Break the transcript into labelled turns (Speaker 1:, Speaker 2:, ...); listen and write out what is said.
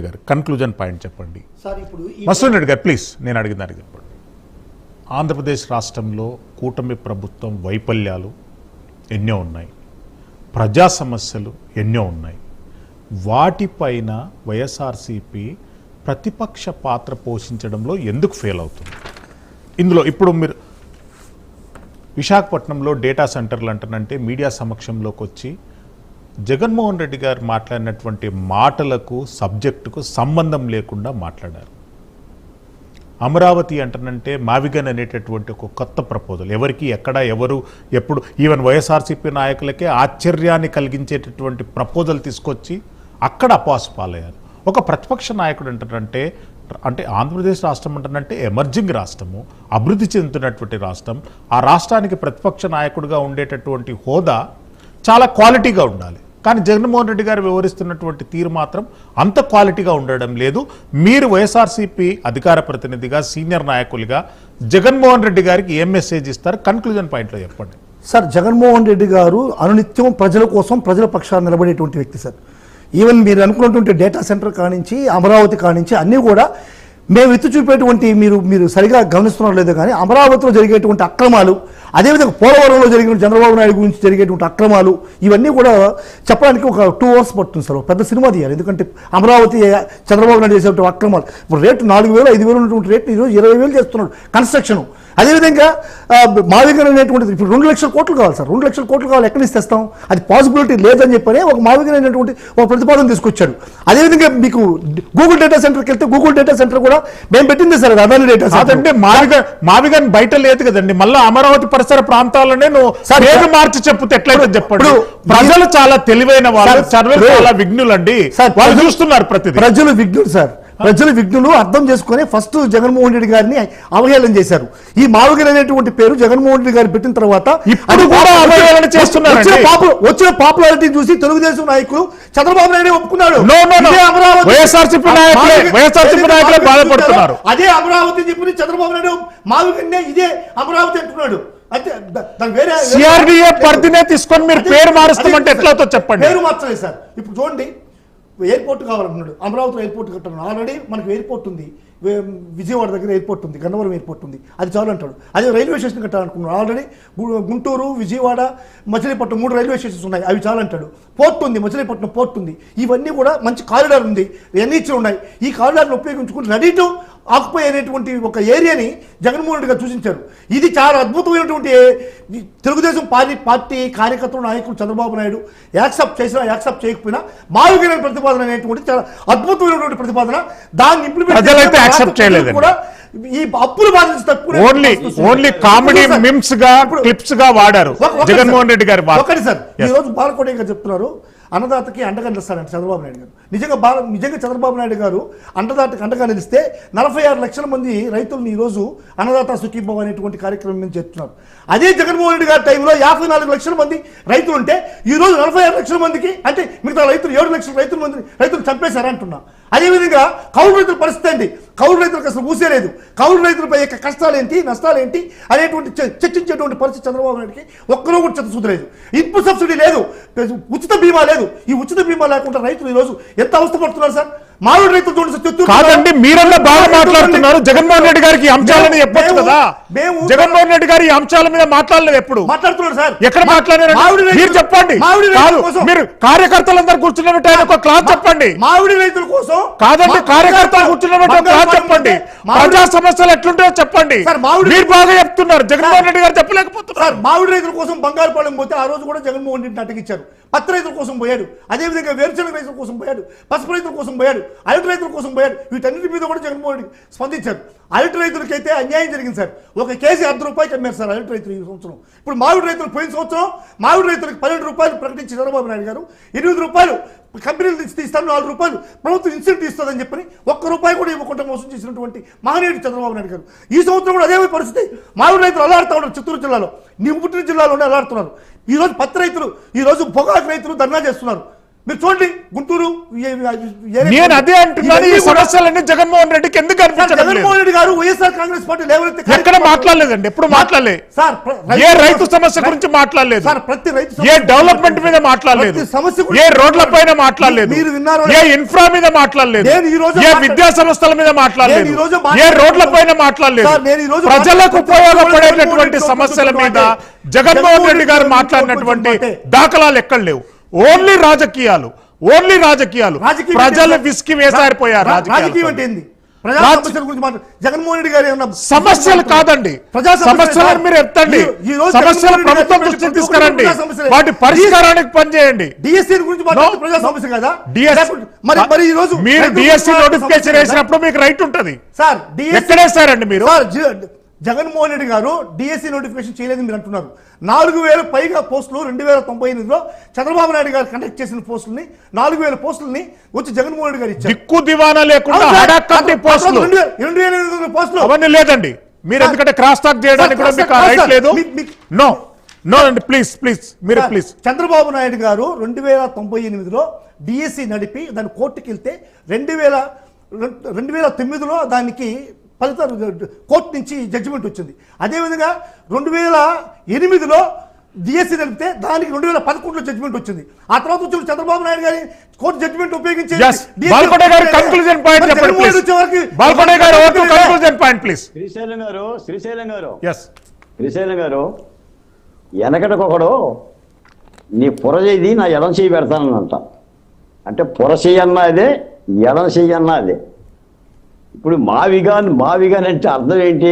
Speaker 1: గారు conclusion point చెప్పండి. మసూద్ రెడ్డి గారు ప్లీజ్, నేను అడిగిన దానికి చెప్పండి. ఆంధ్రప్రదేశ్ రాష్ట్రంలో కూటమి ప్రభుత్వం వైఫల్యాలు ఎన్నో ఉన్నాయి, ప్రజా సమస్యలు ఎన్నో ఉన్నాయి. వాటిపైన వైఎస్ఆర్సీపీ ప్రతిపక్ష పాత్ర పోషించడంలో ఎందుకు ఫెయిల్ అవుతుంది? ఇందులో ఇప్పుడు మీరు విశాఖపట్నంలో డేటా సెంటర్లు అంటారంటే మీడియా సమక్షంలోకి వచ్చి జగన్మోహన్ రెడ్డి గారు మాట్లాడినటువంటి మాటలకు సబ్జెక్టుకు సంబంధం లేకుండా మాట్లాడారు. అమరావతి అంటనంటే మావిగన్ అనేటటువంటి ఒక కొత్త ప్రపోజల్, ఎవరికి ఎక్కడ ఎవరు ఎప్పుడు ఈవెన్ వైఎస్ఆర్సీపీ నాయకులకే ఆశ్చర్యాన్ని కలిగించేటటువంటి ప్రపోజల్ తీసుకొచ్చి అక్కడ అపాసు పాలయ్యారు. ఒక ప్రతిపక్ష నాయకుడు అంటారంటే అంటే ఆంధ్రప్రదేశ్ రాష్ట్రం అంటారంటే ఎమర్జింగ్ రాష్ట్రము, అభివృద్ధి చెందుతున్నటువంటి రాష్ట్రం. ఆ రాష్ట్రానికి ప్రతిపక్ష నాయకుడిగా ఉండేటటువంటి హోదా చాలా క్వాలిటీగా ఉండాలి. కానీ జగన్మోహన్ రెడ్డి గారు వివరిస్తున్నటువంటి తీరు మాత్రం అంత క్వాలిటీగా ఉండడం లేదు. మీరు వైఎస్ఆర్సీపీ అధికార ప్రతినిధిగా, సీనియర్ నాయకులుగా జగన్మోహన్ రెడ్డి గారికి ఏం మెసేజ్ ఇస్తారు? కన్క్లూజన్ పాయింట్లో చెప్పండి.
Speaker 2: సార్, జగన్మోహన్ రెడ్డి గారు అనునిత్యం ప్రజల కోసం, ప్రజల పక్షాన్ని నిలబడేటువంటి వ్యక్తి సార్. ఈవెన్ మీరు అనుకున్నటువంటి డేటా సెంటర్ కానించి, అమరావతి కానించి అన్నీ కూడా మేము ఎత్తి చూపేటువంటి మీరు సరిగా గమనిస్తున్నారు లేదో కానీ అమరావతిలో జరిగేటువంటి అక్రమాలు, అదేవిధంగా పోలవరంలో జరిగిన చంద్రబాబు నాయుడు గురించి జరిగేటువంటి అక్రమాలు, ఇవన్నీ కూడా చెప్పడానికి ఒక 2 hours పడుతుంది సార్. పెద్ద సినిమా తీయాలి. ఎందుకంటే అమరావతి చంద్రబాబు నాయుడు చేసేటువంటి అక్రమాలు, ఇప్పుడు రేటు 4,000 5,000 ఉన్నటువంటి రేటు ఈరోజు 20,000 చేస్తున్నాడు కన్స్ట్రక్షన్. అదేవిధంగా మావిగన్ అనేటువంటిది ఇప్పుడు 2 లక్షల కోట్లు కావాలి సార్. 2 లక్షల కోట్లు కావాలి, ఎక్కడి నుంచి తెస్తాం? అది పాసిబిలిటీ లేదని చెప్పని ఒక మావిగన్ అనేటువంటి ఒక ప్రతిపాదన తీసుకొచ్చాడు. అదేవిధంగా మీకు గూగుల్ డేటా సెంటర్కి వెళ్తే గూగుల్ డేటా సెంటర్ కూడా మేము పెట్టింది సార్, అదాని డేటా సెంటర్. అంటే
Speaker 1: మావిగన్ బయట లేదు కదండి, మళ్ళీ అమరావతి పరిసర ప్రాంతాలనే నువ్వు మార్చి చెప్పుతే ఎట్లయితే చెప్పండి. ప్రజలు చాలా తెలివైన వాళ్ళు, చాలా విఘ్నులండి, వాళ్ళు చూస్తున్నారు.
Speaker 2: ప్రజలు విఘ్నులు సార్, ప్రజలు విఘ్నులు అర్థం చేసుకుని ఫస్ట్ జగన్మోహన్ రెడ్డి గారిని అవహేళన చేశారు. ఈ మావిగన్ అనేటువంటి పేరు జగన్మోహన్ రెడ్డి గారు పెట్టిన తర్వాత ఇప్పుడు కూడా అవహేళన చేస్తున్నారు. వచ్చిన పాపులారిటీ చూసి తెలుగుదేశం నాయకులు చంద్రబాబు నాయుడు ఒప్పుకున్నాడు. అదే అమరావతి చెప్పి చంద్రబాబు నాయుడు మావిగన్నే ఇదే అమరావతి అంటున్నాడు.
Speaker 1: పరిధినే తీసుకొని మీరు పేరు మారుస్తామంటే ఎట్లా చెప్పండి.
Speaker 2: పేరు మార్చలేదు సార్. ఇప్పుడు చూడండి, ఎయిర్పోర్ట్ కావాలన్నాడు, అమరావతిలో ఎయిర్పోర్ట్ కట్టాను. ఆల్రెడీ మనకు ఎయిర్పోర్ట్ ఉంది, విజయవాడ దగ్గర ఎయిర్పోర్ట్ ఉంది, గన్నవరం ఎయిర్పోర్ట్ ఉంది, అది చాలు అంటాడు. అదే రైల్వే స్టేషన్ కట్టాలనుకున్నాడు. Already Guntur, Vijayawada, Machilipatnam 3 railway stations ఉన్నాయి, అవి చాలు అంటాడు. పోర్ట్ ఉంది, మచిలీపట్నం పోర్ట్ ఉంది, ఇవన్నీ కూడా మంచి కారిడార్ ఉంది, ఎన్హెచ్లు ఉన్నాయి. ఈ కారిడార్ని ఉపయోగించుకుని రెడీ టు ఆక్యుపై అనేటువంటి ఒక ఏరియాని జగన్మోహన్ రెడ్డి గారు సూచించారు. ఇది చాలా అద్భుతమైనటువంటి తెలుగుదేశం పార్టీ కార్యకర్తలు, నాయకులు చంద్రబాబు నాయుడు యాక్సెప్ట్ చేసినా యాక్సెప్ట్ చేయకపోయినా మావిగన్ ప్రతిపాదన అనేటువంటి చాలా అద్భుతమైనటువంటి ప్రతిపాదన. దాన్ని ఇంప్లిమెంట్ కూడా ఈ అప్పులు
Speaker 1: ఓన్లీ కామెడీ మిమ్స్ గా క్లిప్స్ గా వాడారు జగన్మోహన్ రెడ్డి గారు.
Speaker 2: ఒకటి సార్, ఈ రోజు బాలకోటి గారు చెప్తున్నారు అన్నదాతకి అండగా నిలుస్తారంట చంద్రబాబు నాయుడు గారు. నిజంగా చంద్రబాబు నాయుడు గారు అన్నదాతకి అండగా నిలిస్తే 46 లక్షల మంది రైతులను ఈరోజు అన్నదాత సుఖీభవ అనేటువంటి కార్యక్రమం మీద చేస్తున్నారు. అదే జగన్మోహన్ రెడ్డి గారి టైంలో 54 లక్షల మంది రైతులు ఉంటే ఈరోజు 46 లక్షల మందికి, అంటే మిగతా రైతులు 7 లక్షల రైతులు చంపేశారంటున్నా. అదేవిధంగా కౌలు రైతుల పరిస్థితి ఏంటి? కౌలు రైతులకు అసలు ఊసేలేదు. కౌలు రైతులపై యొక్క కష్టాలేంటి, నష్టాలేంటి అనేటువంటి చర్చించేటువంటి పరిస్థితి చంద్రబాబు నాయుడికి ఒక్కరూ కూడా చిత్తశుద్ధి. ఇన్పుట్ సబ్సిడీ లేదు, ఉచిత బీమా లేదు. ఈ ఉచిత బీమా లేకుండా రైతులు ఈరోజు ఎంత అవస్థపడుతున్నారు సార్. మామిడి రైతులు
Speaker 1: కాదండి, మీరన్నా బాగా మాట్లాడుతున్నారు. జగన్మోహన్ రెడ్డి గారికి అంశాలను చెప్పొచ్చు కదా. జగన్మోహన్ రెడ్డి గారి అంశాల మీద మాట్లాడలేదు, ఎప్పుడు మాట్లాడుతున్నారు సార్? ఎక్కడ మాట్లాడారు మీరు చెప్పండి. మీరు కార్యకర్తలందరూ కూర్చున్నట్టు ఒక క్లాస్ చెప్పండి.
Speaker 2: మామిడి రైతుల కోసం
Speaker 1: కాదండి, కార్యకర్తలు కూర్చున్నట్టు క్లాస్ చెప్పండి. ప్రజా సమస్యలు ఎట్లుంటాయో చెప్పండి. మీరు బాగా చెప్తున్నారు, జగన్మోహన్ రెడ్డి గారు చెప్పలేకపోతున్నారు.
Speaker 2: మామిడి రైతుల కోసం బంగారుపాలెం పోతే ఆ రోజు కూడా జగన్మోహన్ రెడ్డిని అటగించారు. పత్తి రైతుల కోసం పోయాడు, అదేవిధంగా వేరుశనగ రైతుల కోసం పోయాడు, పసుపు రైతుల కోసం పోయాడు, అరటి రైతుల కోసం పోయాడు. వీటన్నిటి మీద కూడా జగన్మోహన్ రెడ్డి స్పందించారు. అరటి రైతులకైతే అన్యాయం జరిగింది సార్. ఒక కేజీ ₹100 అమ్మారు సార్ అరటి రైతులు ఈ సంవత్సరం. ఇప్పుడు మామిడి రైతులు పోయిన సంవత్సరం మామిడి రైతులకు ₹12 ప్రకటించి చంద్రబాబు నాయుడు గారు ₹8 కంపెనీలు ఇస్తాను, ₹4 ప్రభుత్వం ఇన్సెంటివ్ ఇస్తుందని చెప్పని ₹1 కూడా ఇవ్వకుండా మోసం చేసినటువంటి మహనీయుడు చంద్రబాబు నాయుడు గారు. ఈ సంవత్సరం కూడా అదే పరిస్థితి. మామిడి రైతులు అల్లాడుతూ ఉన్నారు. చిత్తూరు జిల్లాలో, నీ పుట్టిన జిల్లాలోనే అల్లాడుతున్నారు. ఈరోజు పత్తి రైతులు, ఈరోజు పొగాకు రైతులు ధర్నా చేస్తున్నారు. మీరు చూడండి గుంటూరు
Speaker 1: నేను అదే అంటున్నాను, ఈ సమస్యలన్నీ జగన్మోహన్ రెడ్డికి ఎందుకు అనిపించడం లేదు?
Speaker 2: జగన్మోహన్ రెడ్డి గారు వైఎస్ఆర్ కాంగ్రెస్ పార్టీ లేవనెత్తే
Speaker 1: ఎక్కడ మాట్లాడలేదండి, ఎప్పుడు మాట్లాడలేదు.
Speaker 2: సార్
Speaker 1: ఏ రైతు సమస్య గురించి మాట్లాడలేదు,
Speaker 2: సార్ ప్రతి రైతు
Speaker 1: ఏ డెవలప్మెంట్ మీద మాట్లాడలేదు, ఏ రోడ్ల పైన మాట్లాడలేదు,
Speaker 2: మీరు విన్నారో
Speaker 1: ఏ ఇన్ఫ్రా మీద మాట్లాడలేదు,
Speaker 2: నేను ఈ రోజు
Speaker 1: ఏ విద్యా సంస్థల మీద మాట్లాడలేదు, ఏ రోడ్ల పైన మాట్లాడలేదు. ప్రజలకు ఉపయోగపడేటటువంటి సమస్యల మీద జగన్మోహన్ రెడ్డి గారు మాట్లాడినటువంటి దాఖలాలు ఎక్కడ లేవు. ఓన్లీ రాజకీయాలు, ఓన్లీ రాజకీయాలు. ప్రజలు విసికి వేసారిపోయారు.
Speaker 2: రాజకీయం అంటే ఏంది? ప్రజా సమస్యల గురించి జగన్మోహన్ రెడ్డి గారు ఏమన్నా
Speaker 1: సమస్యలు కాదండి, సమస్యలను మీరు ఎత్తండి, సమస్యలు ప్రభుత్వం దృష్టికి తీసుకురండి, వాటి పరిష్కారానికి పనిచేయండి.
Speaker 2: డిఎస్సీ గురించి మాట్లాడితే ప్రజా సమస్య కదా. మరి ఈ రోజు
Speaker 1: మీరు డిఎస్సీ నోటిఫికేషన్ వేసినప్పుడు మీకు రైట్ ఉంటది
Speaker 2: సార్.
Speaker 1: ఎక్కడ వేస్తారండి మీరు?
Speaker 2: జగన్మోహన్ రెడ్డి గారు డిఎస్సీ నోటిఫికేషన్ చేయలేదని మీరు అంటున్నారు. 4000 పైగా పోస్టులు 2098లో చంద్రబాబు నాయుడు గారు కండక్ట్ చేసిన పోస్టుల్ని 4000 పోస్టుల్ని వచ్చి జగన్మోహన్ రెడ్డి గారు ఇచ్చారు.
Speaker 1: దిక్కు దివానా లేకుండా హడాకంటి పోస్టులు
Speaker 2: 2800 పోస్టులు
Speaker 1: అవన్నీ లేదండి. మీరు ఎందుకంటే క్రాస్ టాక్ చేయడానికి కూడా మీకు రైట్ లేదు. నో నో అండి, ప్లీజ్ ప్లీజ్ మీరు ప్లీజ్.
Speaker 2: చంద్రబాబు నాయుడు గారు 2098లో డిఎస్సీ నడిపి దాని కోర్టుకి వెళ్తే 2009లో దానికి ఫలితం కోర్టు నుంచి జడ్జిమెంట్ వచ్చింది. అదేవిధంగా 2008లో డిఎస్సీ నడిపితే దానికి 2011లో జడ్జిమెంట్ వచ్చింది. ఆ తర్వాత వచ్చిన చంద్రబాబు నాయుడు గారి కోర్టు జడ్జిమెంట్ ఉపయోగించి
Speaker 1: బాల్కొండ గారు కన్క్లూజన్ పాయింట్ చెప్పండి ప్లీజ్. బాల్కొండ గారు కన్క్లూజన్ పాయింట్ ప్లీజ్.
Speaker 3: శ్రీశైలం గారు వెనకటికొకడు నీ పొర చేయి నా ఎడం చేయి పెడతానంట. అంటే పొర చెయ్యి అన్నా అదే, ఎడం చెయ్యి అన్నా అదే. ఇప్పుడు మావిగాన్ అంటే అర్థం ఏంటి?